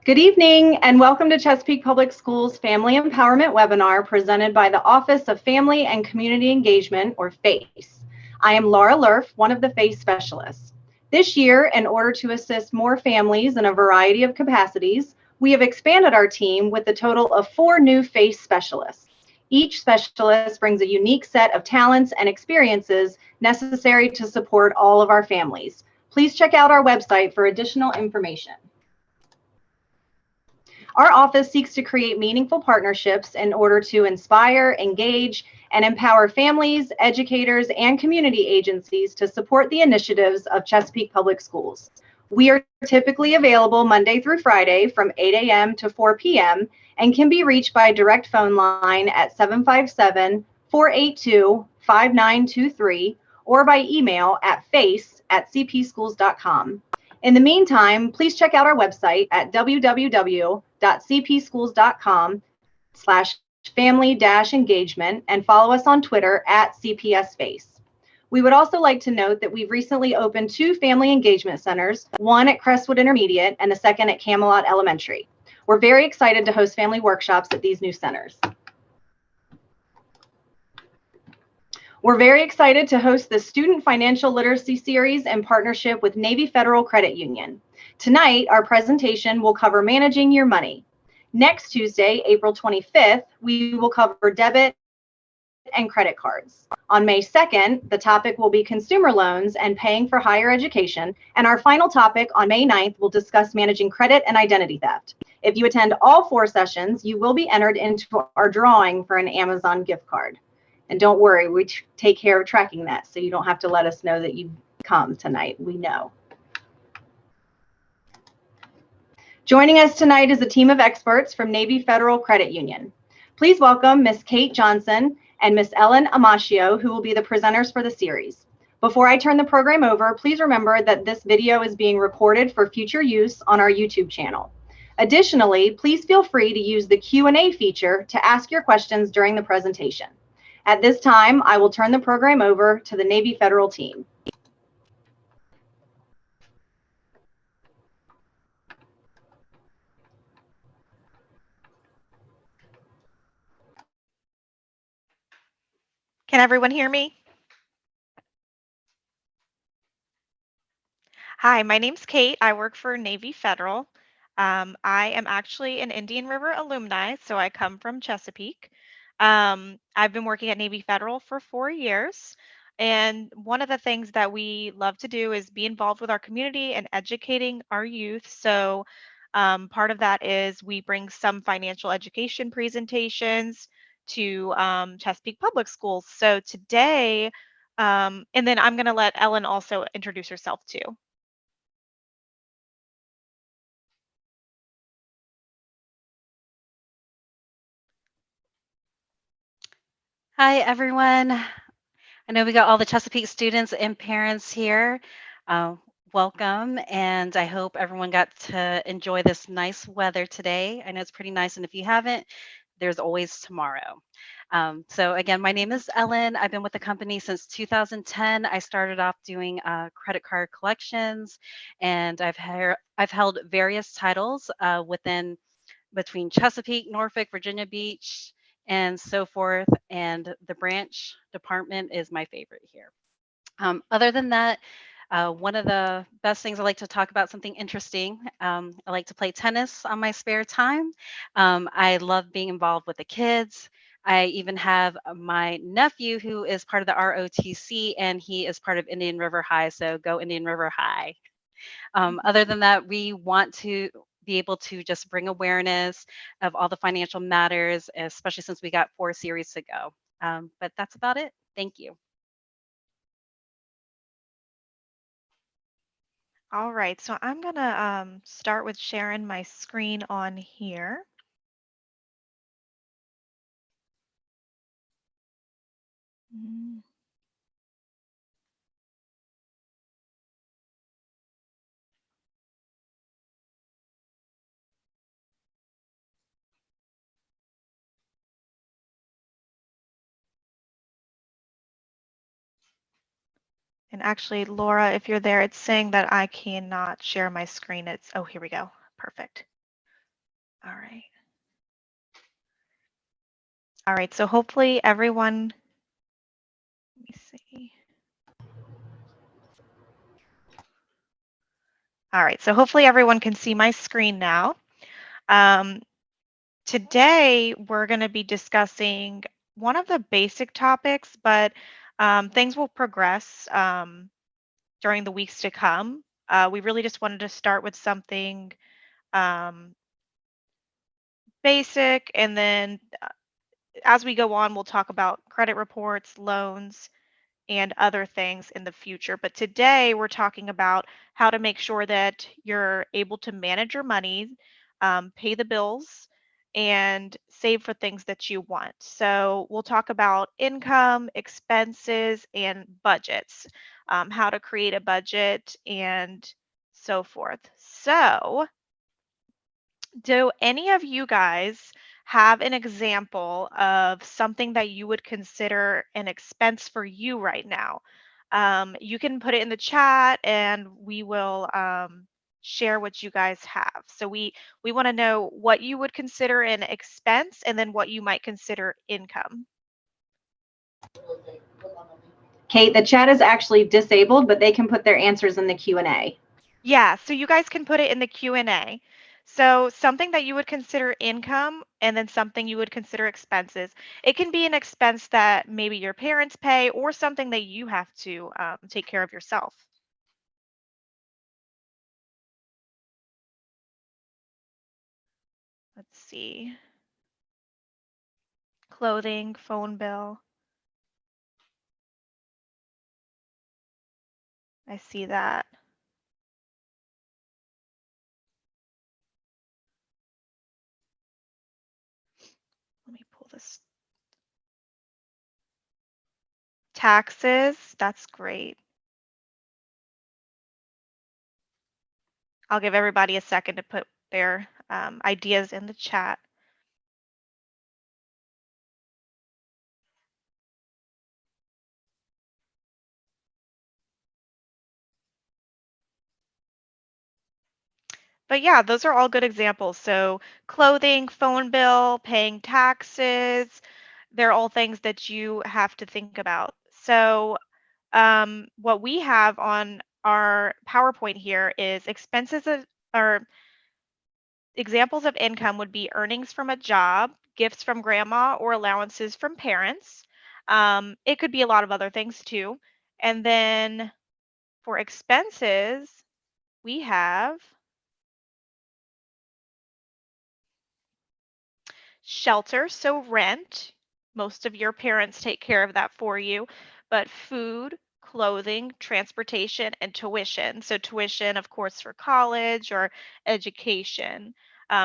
Good evening and welcome to Chesapeake Public Schools Family Empowerment Webinar presented by the Office of Family and Community Engagement, or FACE. I am Laura Lerf, one of the FACE specialists. This year, in order to assist more families in a variety of capacities, we have expanded our team with a total of 4 new FACE specialists. Each specialist brings a unique set of talents and experiences necessary to support all of our families. Please check out our website for additional information. Our office seeks to create meaningful partnerships in order to inspire, engage, and empower families, educators, and community agencies to support the initiatives of Chesapeake Public Schools. We are typically available Monday through Friday from 8 a.m. to 4 p.m. and can be reached by direct phone line at 757-482-5923 or by email at face@cpschools.com. In the meantime, please check out our website at www.cpschools.com/family-engagement and follow us on Twitter at CPSFace. We would also like to note that we've recently opened 2 family engagement centers, one at Crestwood Intermediate and the second at Camelot Elementary. We're very excited to host family workshops at these new centers. We're very excited to host the Student Financial Literacy Series in partnership with Navy Federal Credit Union. Tonight, our presentation will cover managing your money. Next Tuesday, April 25th, we will cover debit and credit cards. On May 2nd, the topic will be consumer loans and paying for higher education. And our final topic on May 9th will discuss managing credit and identity theft. If you attend all 4 sessions, you will be entered into our drawing for an Amazon gift card. And don't worry, we take care of tracking that, so you don't have to let us know that you come tonight. We know. Joining us tonight is a team of experts from Navy Federal Credit Union. Please welcome Ms. Kate Johnson and Ms. Ellen Amascio, who will be the presenters for the series. Before I turn the program over, please remember that this video is being recorded for future use on our YouTube channel. Additionally, please feel free to use the Q&A feature to ask your questions during the presentation. At this time, I will turn the program over to the Navy Federal team. Can everyone hear me? Hi, my name's Kate. I work for Navy Federal. I am actually an Indian River alumni, so I come from Chesapeake. I've been working at Navy Federal for 4 years, and one of the things that we love to do is be involved with our community and educating our youth. So part of that is we bring some financial education presentations to Chesapeake Public Schools. So today, and then I'm going to let Ellen also introduce herself too. Hi, everyone. I know we got all the Chesapeake students and parents here. Welcome, and I hope everyone got to enjoy this nice weather today. I know it's pretty nice, and if you haven't, there's always tomorrow. So again, my name is Ellen. I've been with the company since 2010. I started off doing credit card collections, and I've held various titles between Chesapeake, Norfolk, Virginia Beach, and so forth. And the branch department is my favorite here. Other than that, one of the best things I like to talk about, something interesting. I like to play tennis on my spare time. I love being involved with the kids. I even have my nephew who is part of the ROTC, and he is part of Indian River High. So go Indian River High. Other than that, we want to be able to just bring awareness of all the financial matters, especially since we got 4 series to go. But that's about it. Thank you. All right, so I'm going to start with sharing my screen on here. Mm. And actually, Laura, if you're there, it's saying that I cannot share my screen. Oh, here we go. Perfect. All right. All right, so hopefully everyone, let me see. All right, so hopefully everyone can see my screen now. Today, we're going to be discussing one of the basic topics, but things will progress during the weeks to come. We really just wanted to start with something basic, and then as we go on, we'll talk about credit reports, loans, and other things in the future. But today we're talking about how to make sure that you're able to manage your money, pay the bills, and save for things that you want. So we'll talk about income, expenses, and budgets, how to create a budget, and so forth. So, do any of you guys have an example of something that you would consider an expense for you right now? You can put it in the chat and we will share what you guys have. So we want to know what you would consider an expense and then what you might consider income. Kate, the chat is actually disabled, but they can put their answers in the Q&A. Yeah, so you guys can put it in the Q&A. So something that you would consider income and then something you would consider expenses. It can be an expense that maybe your parents pay or something that you have to take care of yourself. Let's see. Clothing, phone bill. I see that. Let me pull this. Taxes, that's great. I'll give everybody a second to put their ideas in the chat. But yeah, those are all good examples. So clothing, phone bill, paying taxes, they're all things that you have to think about. So what we have on our PowerPoint here is expenses of, or examples of income would be earnings from a job, gifts from grandma, or allowances from parents. It could be a lot of other things too. And then for expenses, we have shelter, so rent. Most of your parents take care of that for you, but food, clothing, transportation, and tuition. So tuition, of course, for college or education.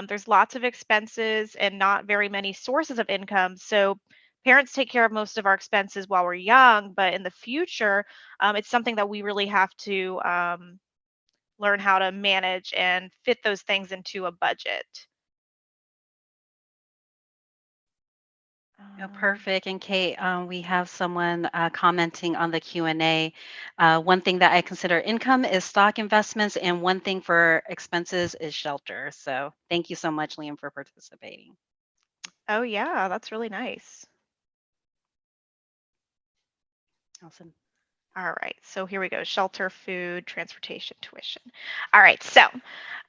There's lots of expenses and not very many sources of income. So parents take care of most of our expenses while we're young, but in the future, it's something that we really have to learn how to manage and fit those things into a budget. Oh, perfect. And Kate, we have someone commenting on the Q&A. One thing that I consider income is stock investments, and one thing for expenses is shelter. So thank you so much, Liam, for participating. Oh yeah, that's really nice. Awesome. All right, so here we go. Shelter, food, transportation, tuition. All right, so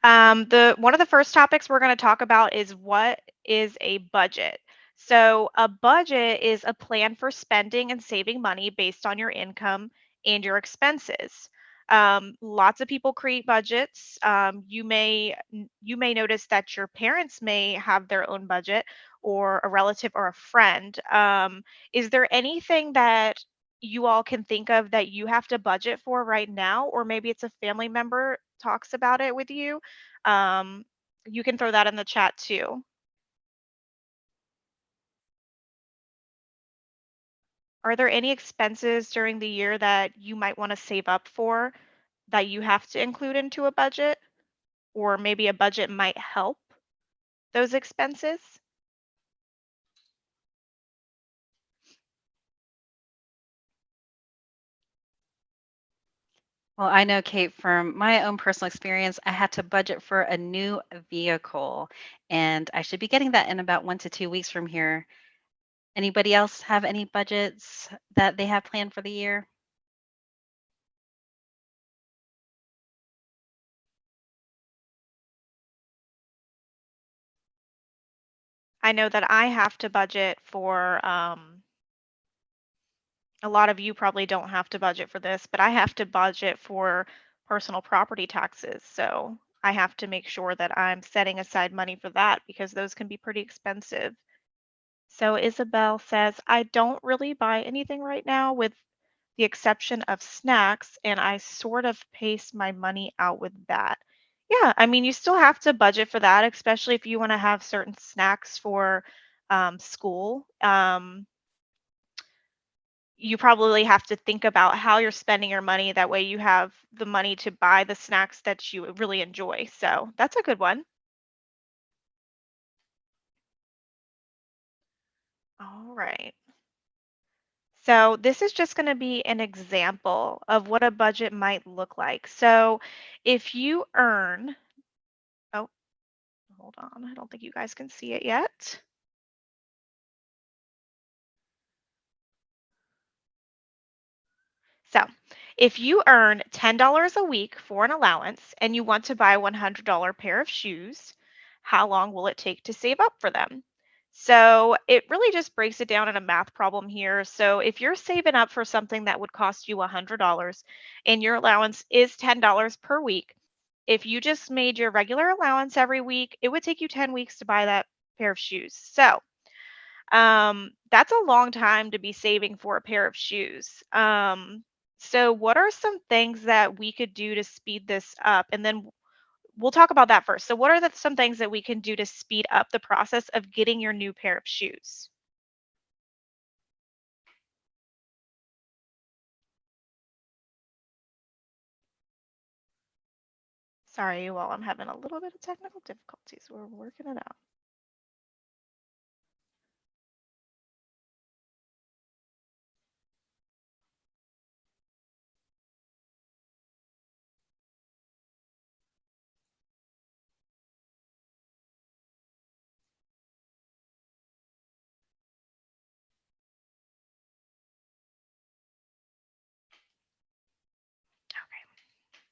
one of the first topics we're going to talk about is what is a budget. So a budget is a plan for spending and saving money based on your income and your expenses. Lots of people create budgets. You may notice that your parents may have their own budget, or a relative or a friend. Is there anything that you all can think of that you have to budget for right now, or maybe it's a family member talks about it with you? Um, you can throw that in the chat too. Are there any expenses during the year that you might want to save up for that you have to include into a budget? Or maybe a budget might help those expenses? Well, I know, Kate, from my own personal experience, I had to budget for a new vehicle, and I should be getting that in about 1 to 2 weeks from here. Anybody else have any budgets that they have planned for the year? I know that I have to budget for, a lot of you probably don't have to budget for this, but I have to budget for personal property taxes. So I have to make sure that I'm setting aside money for that because those can be pretty expensive. So Isabel says, I don't really buy anything right now with the exception of snacks, and I sort of pace my money out with that. Yeah, I mean, you still have to budget for that, especially if you want to have certain snacks for school. You probably have to think about how you're spending your money. That way, you have the money to buy the snacks that you really enjoy. So that's a good one. All right. So this is just going to be an example of what a budget might look like. So if you earn, oh, hold on, I don't think you guys can see it yet. So if you earn $10 a week for an allowance and you want to buy a $100 pair of shoes, how long will it take to save up for them? So it really just breaks it down in a math problem here. So if you're saving up for something that would cost you $100 and your allowance is $10 per week, if you just made your regular allowance every week, it would take you 10 weeks to buy that pair of shoes. So that's a long time to be saving for a pair of shoes. So what are some things that we could do to speed this up? And then we'll talk about that first. So what are some things that we can do to speed up the process of getting your new pair of shoes? Sorry, well, I'm having a little bit of technical difficulties. We're working it out.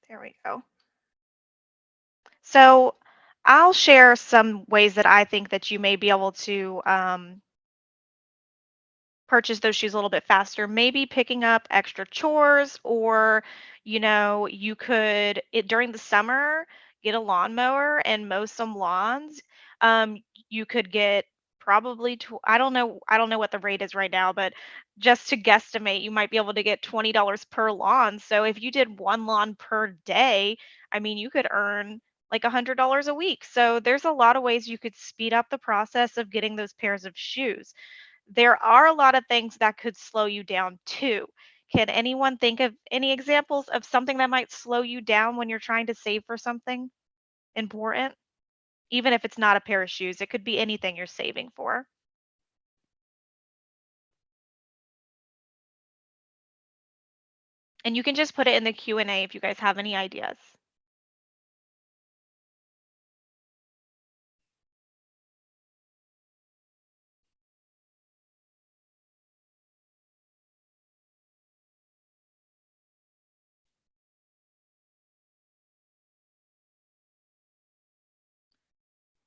There we go. So I'll share some ways that I think that you may be able to purchase those shoes a little bit faster, maybe picking up extra chores, or you could during the summer get a lawnmower and mow some lawns. um you could get probably I don't know what the rate is right now, but just to guesstimate, you might be able to get $20 per lawn. So if you did one lawn per day, I mean, you could earn like $100 a week. So there's a lot of ways you could speed up the process of getting those pairs of shoes. There are a lot of things that could slow you down too. Can anyone think of any examples of something that might slow you down when you're trying to save for something important? Even if it's not a pair of shoes, it could be anything you're saving for. And you can just put it in the Q&A if you guys have any ideas.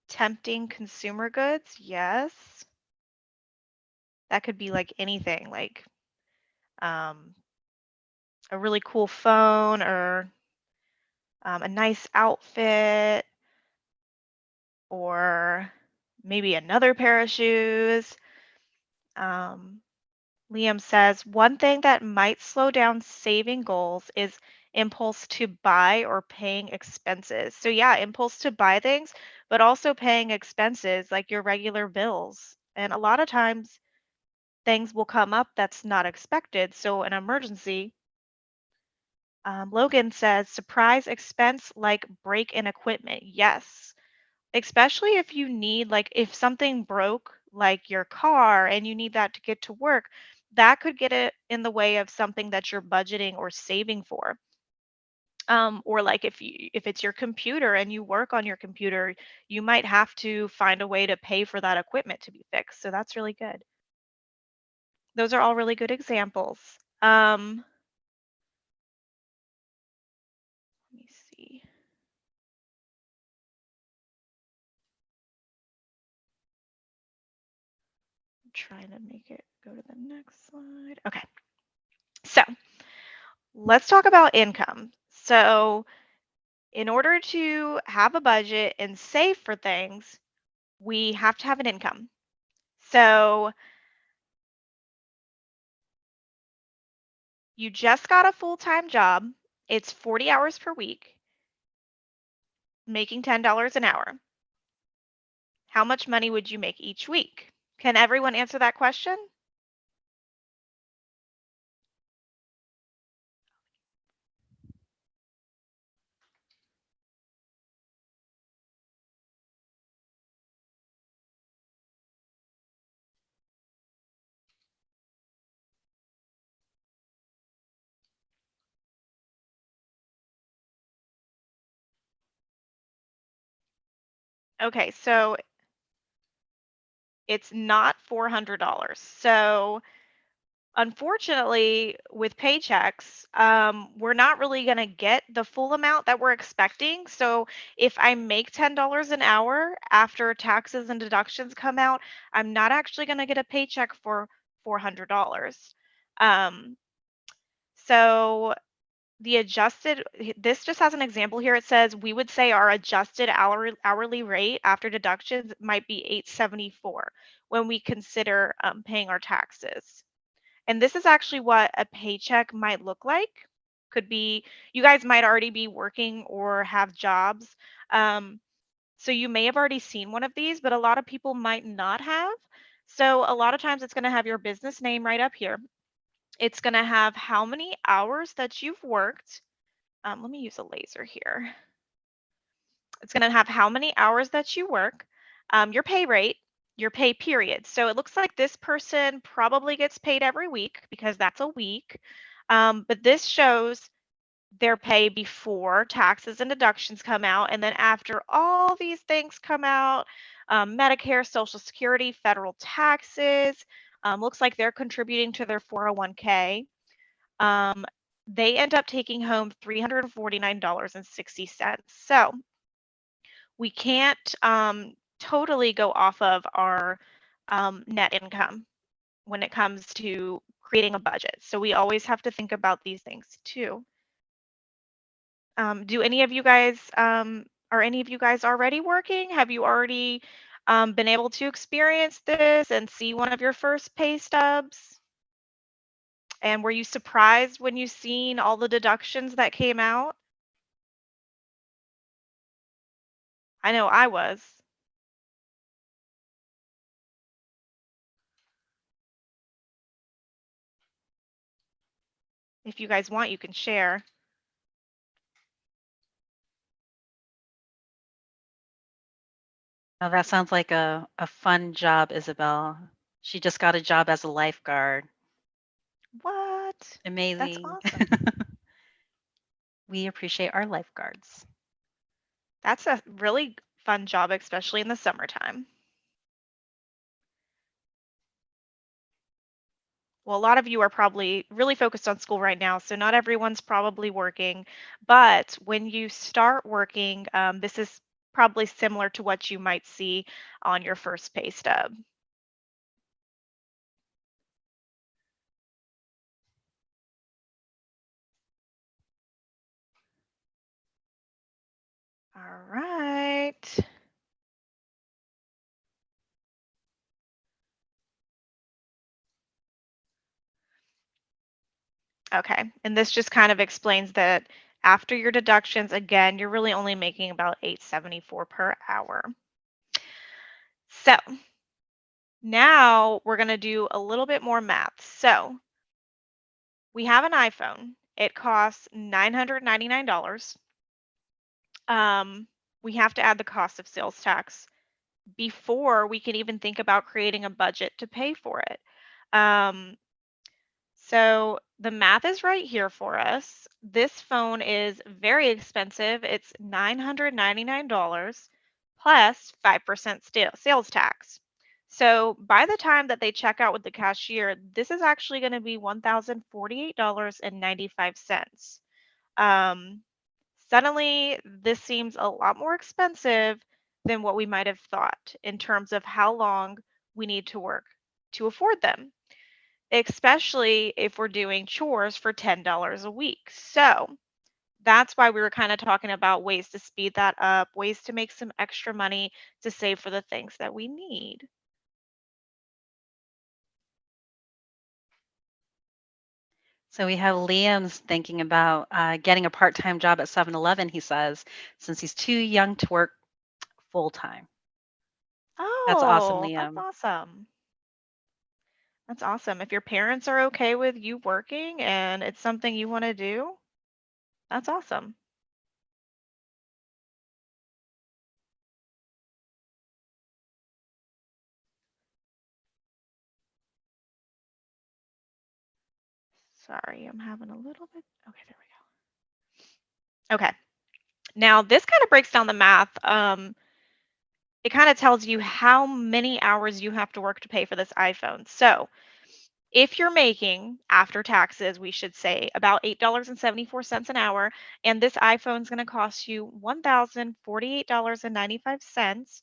Tempting consumer goods, yes. That could be like anything, like um, a really cool phone or a nice outfit or maybe another pair of shoes. Um, Liam says, one thing that might slow down saving goals is impulse to buy or paying expenses. So, yeah, impulse to buy things, but also paying expenses like your regular bills. And a lot of times things will come up that's not expected. So, an emergency. Logan says, surprise expense like break in equipment. Yes, especially if you need, like, if something broke, like your car, and you need that to get to work, that could get it in the way of something that you're budgeting or saving for. Or like if it's your computer and you work on your computer, you might have to find a way to pay for that equipment to be fixed. So that's really good. Those are all really good examples. Let me see. I'm trying to make it go to the next slide. Okay. So let's talk about income. So in order to have a budget and save for things, we have to have an income. So you just got a full-time job. It's 40 hours per week, making $10 an hour. How much money would you make each week? Can everyone answer that question? Okay, so it's not $400. So unfortunately, with paychecks, we're not really going to get the full amount that we're expecting. So if I make $10 an hour after taxes and deductions come out, I'm not actually going to get a paycheck for $400. Um, so the adjusted, this just has an example here. It says we would say our adjusted hourly rate after deductions might be $8.74 when we consider paying our taxes. And this is actually what a paycheck might look like. Could be, you guys might already be working or have jobs. So you may have already seen one of these, but a lot of people might not have. So a lot of times it's going to have your business name right up here. It's going to have how many hours that you've worked. Let me use a laser here. It's going to have how many hours that you work, your pay rate, your pay period. So it looks like this person probably gets paid every week because that's a week. But this shows their pay before taxes and deductions come out. And then after all these things come out, Medicare, Social Security, federal taxes, looks like they're contributing to their 401k. They end up taking home $349.60. So we can't totally go off of our net income when it comes to creating a budget. So we always have to think about these things too. Do any of you guys, are any of you guys already working? Have you already been able to experience this and see one of your first pay stubs? And were you surprised when you seen all the deductions that came out? I know I was. If you guys want, you can share. Oh, that sounds like a fun job, Isabel. She just got a job as a lifeguard. What? That's Amazing. awesome. We appreciate our lifeguards. That's a really fun job, especially in the summertime. Well, a lot of you are probably really focused on school right now, so not everyone's probably working. But when you start working, this is probably similar to what you might see on your first pay stub. All right. Okay, and this just kind of explains that after your deductions, again, you're really only making about $8.74 per hour. So now we're going to do a little bit more math. So we have an iPhone. It costs $999. We have to add the cost of sales tax before we can even think about creating a budget to pay for it. So The math is right here for us. This phone is very expensive. It's $999 plus 5% sales tax. So by the time that they check out with the cashier, this is actually going to be $1,048.95. Um, Suddenly, this seems a lot more expensive than what we might have thought in terms of how long we need to work to afford them, especially if we're doing chores for $10 a week. So that's why we were kind of talking about ways to speed that up, ways to make some extra money to save for the things that we need. So we have Liam's thinking about getting a part-time job at 7-Eleven, he says, since he's too young to work full-time. That's awesome, Oh, that's Liam. awesome. That's awesome. If your parents are okay with you working and it's something you want to do, that's awesome. Sorry, I'm having a little bit. Okay, there we go. Okay. Now this kind of breaks down the math. It kind of tells you how many hours you have to work to pay for this iPhone. So if you're making after taxes, we should say about $8.74 an hour, and this iPhone's going to cost you $1,048.95,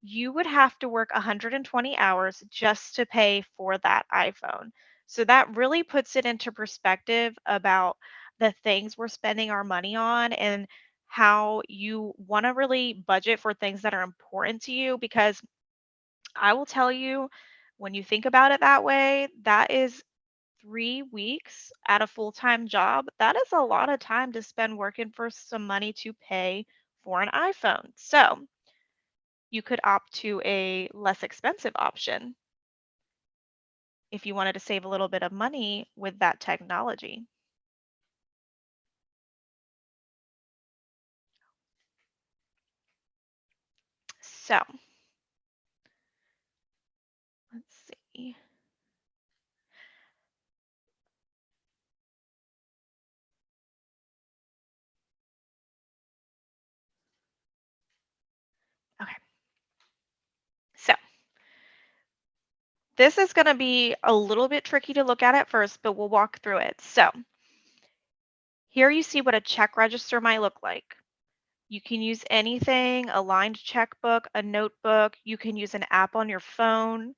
you would have to work 120 hours just to pay for that iPhone. So that really puts it into perspective about the things we're spending our money on and how you want to really budget for things that are important to you, because I will tell you, when you think about it that way, that is 3 weeks at a full-time job. That is a lot of time to spend working for some money to pay for an iPhone. So you could opt to a less expensive option if you wanted to save a little bit of money with that technology. So let's see. Okay. So this is going to be a little bit tricky to look at first, but we'll walk through it. So here you see what a check register might look like. You can use anything, a lined checkbook, a notebook. You can use an app on your phone.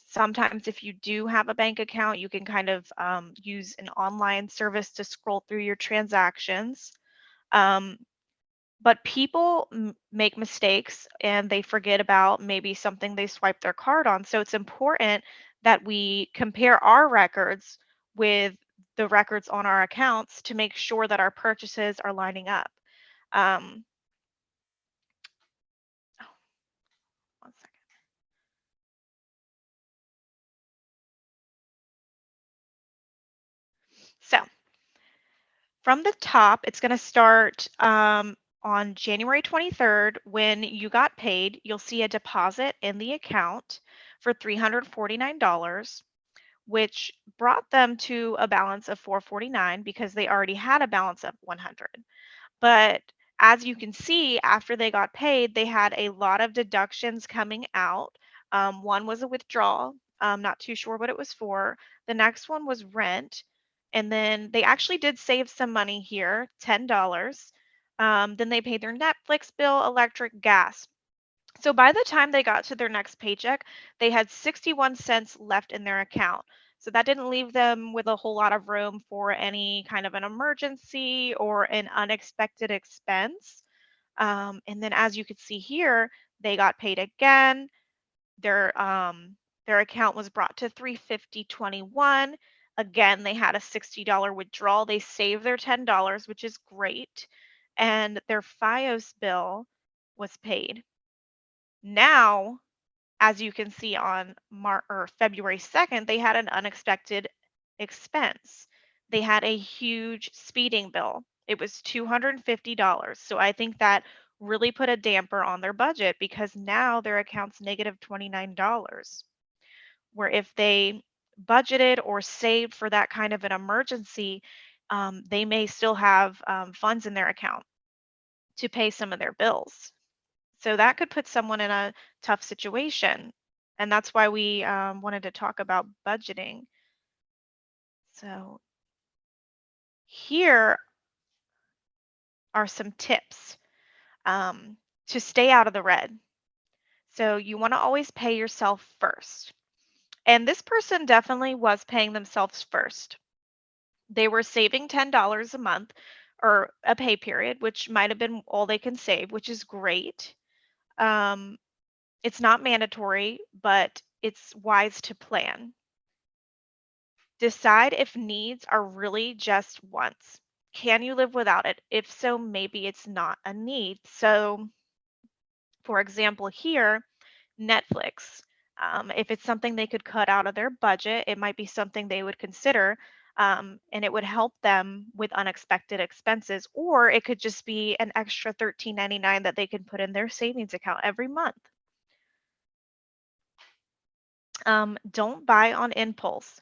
Sometimes if you do have a bank account, you can kind of use an online service to scroll through your transactions. Um, but people make mistakes and they forget about maybe something they swipe their card on. So it's important that we compare our records with the records on our accounts to make sure that our purchases are lining up. Um, oh, 1 second. So from the top, it's going to start on January 23rd. When you got paid, you'll see a deposit in the account for $349, which brought them to a balance of 449 because they already had a balance of 100. But as you can see, after they got paid, they had a lot of deductions coming out. One was a withdrawal. I'm not too sure what it was for. The next one was rent. And then they actually did save some money here, $10. Then they paid their Netflix bill, electric, gas. So by the time they got to their next paycheck, they had 61 cents left in their account. So that didn't leave them with a whole lot of room for any kind of an emergency or an unexpected expense. And then as you can see here, they got paid again. Their account was brought to 350.21. Again, they had a $60 withdrawal. They saved their $10, which is great. And their FiOS bill was paid. Now, as you can see on February 2nd, they had an unexpected expense. They had a huge speeding bill. It was $250. So I think that really put a damper on their budget because now their account's negative $29. Where if they budgeted or saved for that kind of an emergency, they may still have funds in their account to pay some of their bills. So that could put someone in a tough situation. And that's why we wanted to talk about budgeting. So here are some tips to stay out of the red. So you want to always pay yourself first. And this person definitely was paying themselves first. They were saving $10 a month or a pay period, which might have been all they can save, which is great. Um, it's not mandatory, but it's wise to plan. Decide if needs are really just wants. Can you live without it? If so, maybe it's not a need. So, for example, here, Netflix. If it's something they could cut out of their budget, it might be something they would consider, and it would help them with unexpected expenses. Or it could just be an extra $13.99 that they can put in their savings account every month. Don't buy on impulse.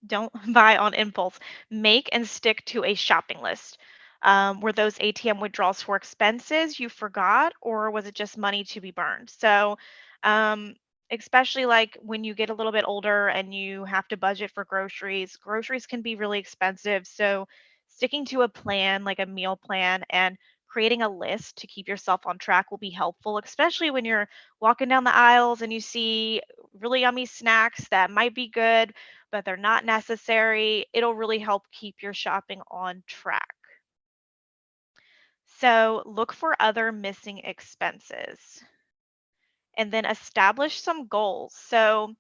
Don't buy on impulse. Make and stick to a shopping list. Were those ATM withdrawals for expenses you forgot, or was it just money to be burned? So, um, especially like when you get a little bit older and you have to budget for groceries, groceries can be really expensive. So, sticking to a plan, like a meal plan, and creating a list to keep yourself on track will be helpful, especially when you're walking down the aisles and you see really yummy snacks that might be good but they're not necessary. It'll really help keep your shopping on track. So look for other missing expenses and then establish some goals. So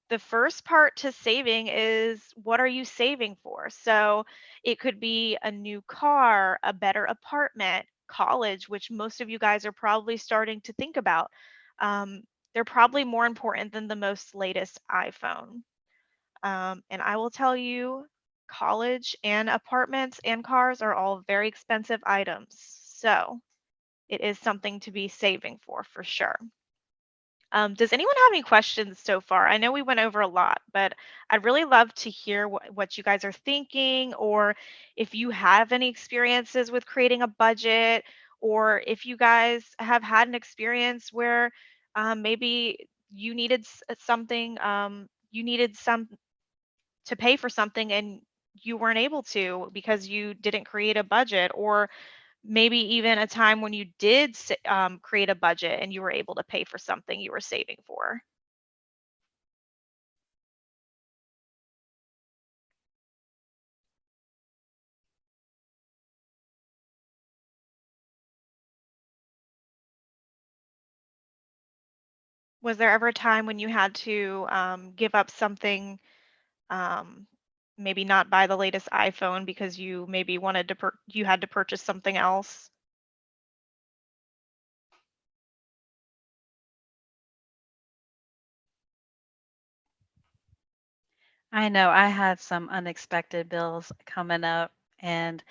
the first part to saving is what are you saving for? So it could be a new car, a better apartment, college, which most of you guys are probably starting to think about. Um, they're probably more important than the most latest iPhone. And I will tell you, college and apartments and cars are all very expensive items. So it is something to be saving for sure. Does anyone have any questions so far? I know we went over a lot, but I'd really love to hear what you guys are thinking, or if you have any experiences with creating a budget, or if you guys have had an experience where maybe you needed something, you needed some to pay for something and you weren't able to because you didn't create a budget, or maybe even a time when you did create a budget and you were able to pay for something you were saving for. Was there ever a time when you had to give up something, um, maybe not buy the latest iPhone because you maybe wanted to you had to purchase something else? I know I had some unexpected bills coming up, and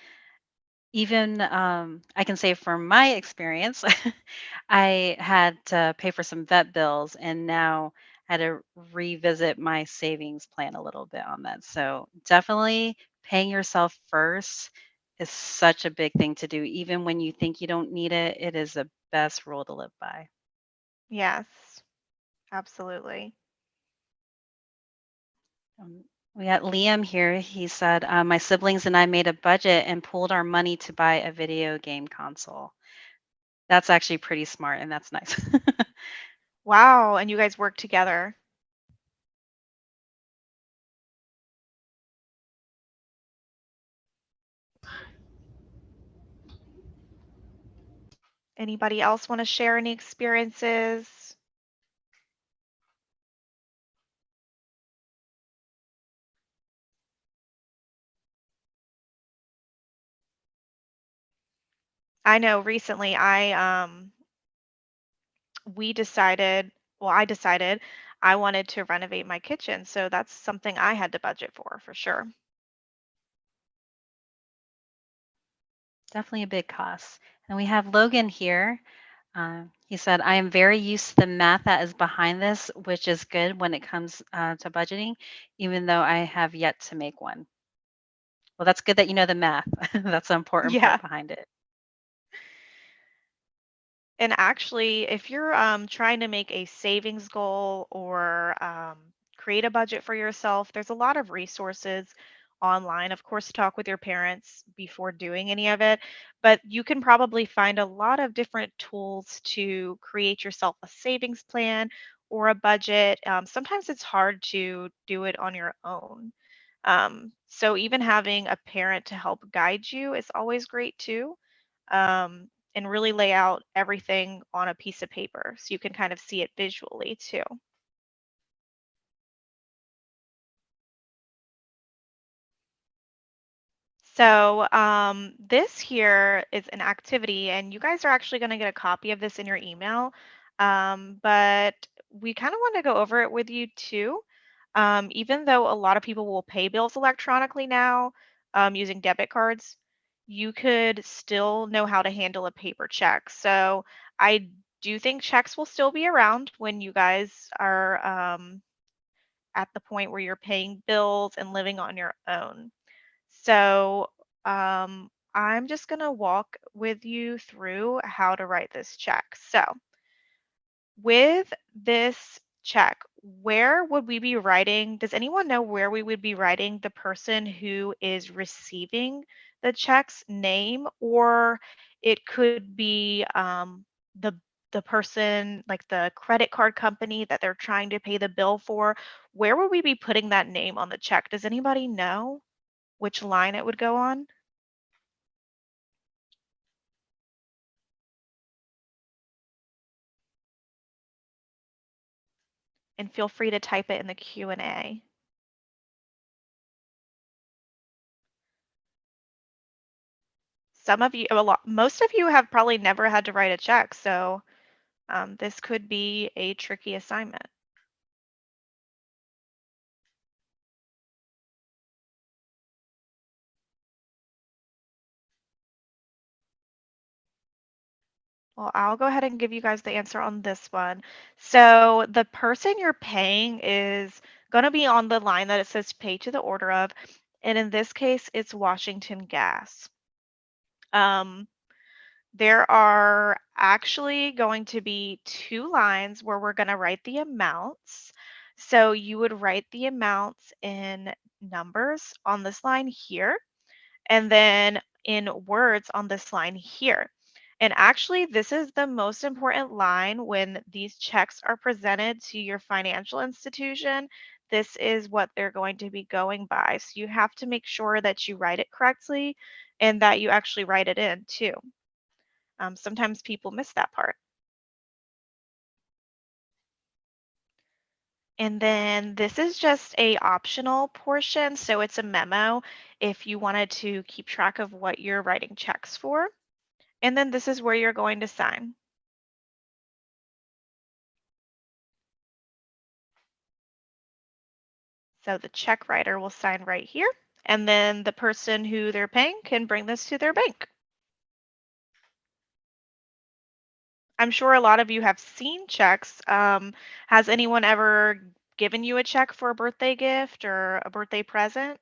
even I can say from my experience, I had to pay for some vet bills, and now had to revisit my savings plan a little bit on that. So definitely paying yourself first is such a big thing to do. Even when you think you don't need it, it is the best rule to live by. Yes, absolutely. Um, we got Liam here. He said, my siblings and I made a budget and pooled our money to buy a video game console. That's actually pretty smart, and that's nice. Wow, and you guys work together. Anybody else want to share any experiences? I know recently we decided, well, I decided I wanted to renovate my kitchen, so that's something I had to budget for sure. Definitely a big cost. And we have Logan here. He said, I am very used to the math that is behind this, which is good when it comes to budgeting, even though I have yet to make one. Well, that's good that you know the math. That's the important Yeah. part behind it. And actually, if you're trying to make a savings goal or create a budget for yourself, there's a lot of resources online. Of course, talk with your parents before doing any of it, but you can probably find a lot of different tools to create yourself a savings plan or a budget. Sometimes it's hard to do it on your own. So even having a parent to help guide you is always great too. And really lay out everything on a piece of paper so you can kind of see it visually too. So this here is an activity, and you guys are actually going to get a copy of this in your email. But we kind of want to go over it with you too. Even though a lot of people will pay bills electronically now using debit cards, you could still know how to handle a paper check. So I do think checks will still be around when you guys are at the point where you're paying bills and living on your own. So I'm just going to walk with you through how to write this check. So with this check, where would we be writing? Does anyone know where we would be writing the person who is receiving the check's name? Or it could be the the person, like the credit card company that they're trying to pay the bill for. Where would we be putting that name on the check? Does anybody know which line it would go on? And feel free to type it in the Q&A. Some of you, most of you have probably never had to write a check, so this could be a tricky assignment. Well, I'll go ahead and give you guys the answer on this one. So the person you're paying is going to be on the line that it says pay to the order of, and in this case, it's Washington Gas. Um, There are actually going to be two lines where we're going to write the amounts. So you would write the amounts in numbers on this line here, and then in words on this line here. And actually, this is the most important line when these checks are presented to your financial institution. This is what they're going to be going by. So you have to make sure that you write it correctly and that you actually write it in too. Sometimes people miss that part. And then this is just a optional portion, so it's a memo if you wanted to keep track of what you're writing checks for. And then this is where you're going to sign. So the check writer will sign right here, and then the person who they're paying can bring this to their bank. I'm sure a lot of you have seen checks. Has anyone ever given you a check for a birthday gift or a birthday present?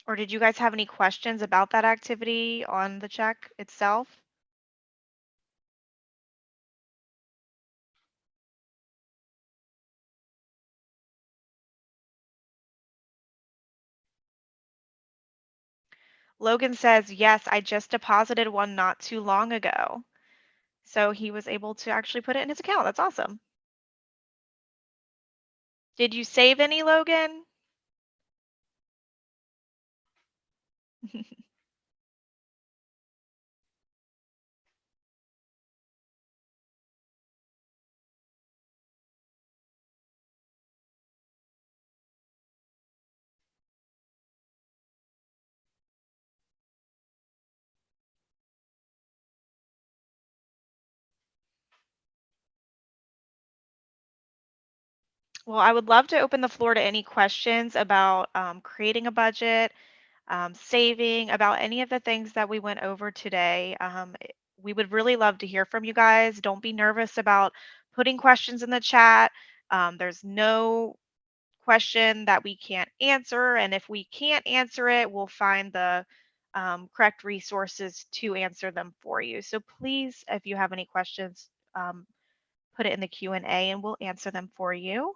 Or did you guys have any questions about that activity on the check itself? Logan says, yes, I just deposited one not too long ago. So he was able to actually put it in his account. That's awesome. Did you save any, Logan? Well, I would love to open the floor to any questions about creating a budget, saving, about any of the things that we went over today. We would really love to hear from you guys. Don't be nervous about putting questions in the chat. There's no question that we can't answer, and if we can't answer it, we'll find the correct resources to answer them for you. So please, if you have any questions, put it in the Q&A and we'll answer them for you.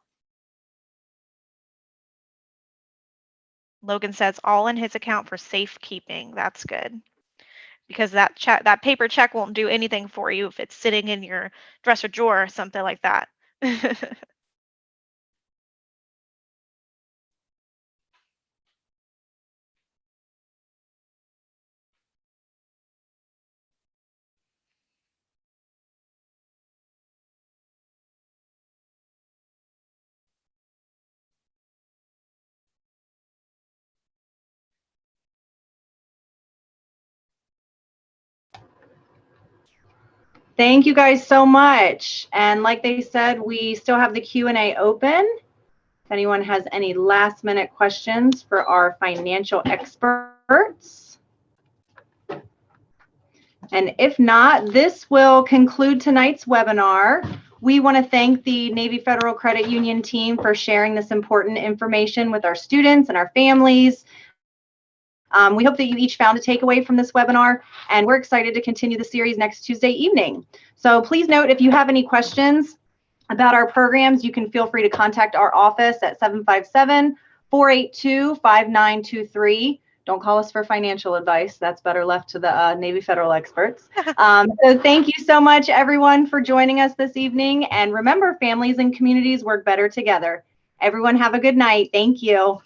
Logan says all in his account for safekeeping. That's good, because that paper check won't do anything for you if it's sitting in your dresser drawer or something like that. Thank you guys so much. And like they said, we still have the Q&A open. If anyone has any last minute questions for our financial experts. And if not, this will conclude tonight's webinar. We want to thank the Navy Federal Credit Union team for sharing this important information with our students and our families. We hope that you each found a takeaway from this webinar, and we're excited to continue the series next Tuesday evening. So please note, if you have any questions about our programs, you can feel free to contact our office at 757-482-5923. Don't call us for financial advice. That's better left to the Navy Federal experts. So thank you so much, everyone, for joining us this evening. And remember, families and communities work better together. Everyone have a good night. Thank you.